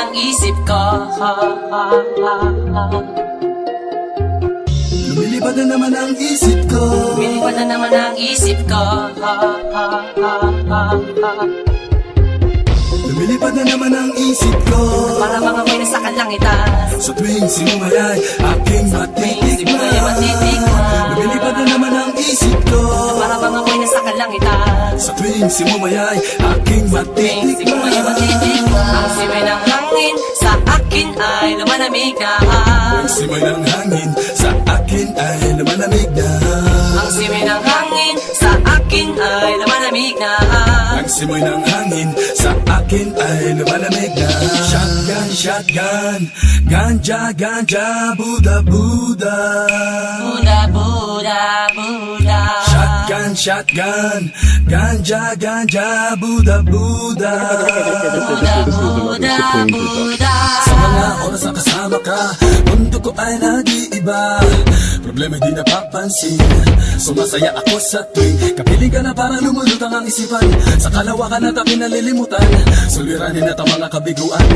ang isip ko. Lumilipad na naman ang isip ko. Lumilipad na naman ang isip ko. Lumilipad na naman ang isip ko. Para bang ako'y nasa kalangitan. Sa tuwing sinumayay, aking matitikman. Lumilipad na naman ang isip ko. Para bang ako'y nasa kalangitan. Sa tuwing sinumayay, aking matitikman. Ang simay ng hangin sa akin ay lumalamig na. Ang simay ng hangin sa akin ay lumalamig na. Ang simay ng hangin sa akin ay lumalamig na. Ang simoy ng hangin sa akin ay lumalamig na. Shotgun, shotgun, ganja, ganja, Buddha, Buddha. Buddha, Buddha, Buddha. Shotgun, shotgun, ganja, ganja, Buddha, Buddha. Buddha, Buddha, Buddha. Sa mga oras na kasama ka, mundo ko ay nag-iiba. Problema di napapansin. Sumasaya ako sa tuwing kapiling ka na parang lumulutang ang isipan. Sa kalawakan at aking nalilimutan, suliranin at ang mga kabiguan.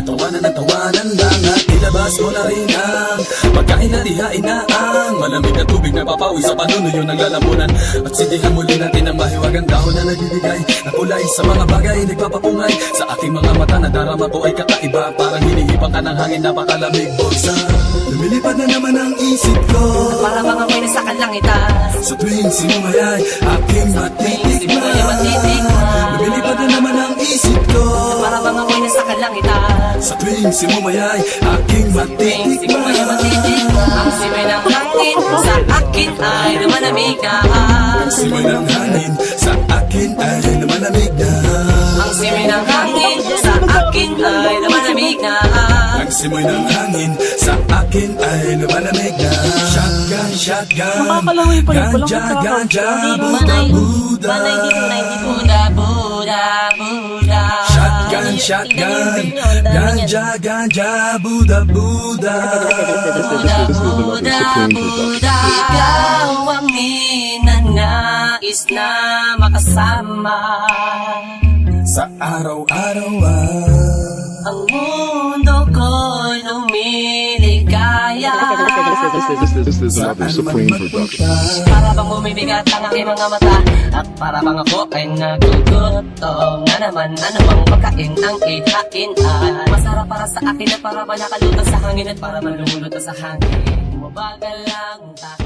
Tawanan ng tawanan lang at ilabas mo na rin ang pagkain na dihain na ang malamig na tubig na papawi sa panunuyo ng lalamunan. At sindihan muli natin ang mahiwagang dahon na nagbibigay na kulay sa mga bagay nagpapapungay. Sa aking mga mata na darama ko ay kakaiba. Parang hinihipang ka ng hangin, napakalamig bulsa. Lumilipad na naman ang isip ko. Para bang ako'y nasa kalangitan. Sa tuwing sinumayay, aking matitikman. Lumilipad na naman ang isip ko. Para bang ako'y nasa kalangitan. Sa tuwing sinumayay, aking matitikman. Ang simay ng hangin sa akin ay lumalamig na. Ang simoy ng hangin sa akin ay lumalamig na. Ang simay ng hangin sa akin ay lumalamig na. Ang simoy ng hangin sa akin ay lumalamig na. Shotgun, shotgun, ganja, ganja, Buddha, Buddha. Buddha, Buddha, Buddha. Shotgun, shotgun, ganja, ganja, Buddha, Buddha. Buddha, Buddha, Buddha. Ikaw ang ninanais na makasama. Sa araw-araw Ang mundo ko'y lumiligaya. This is another Supreme production. Para bang bumibigat ang aking mga mata. At para bang ako ay nagugutom na naman. Ano bang pagkain ang ihain ay masarap para sa akin. At para ba nakalutang sa hangin. At para man lumulutang sa hangin. Mabagal lang ang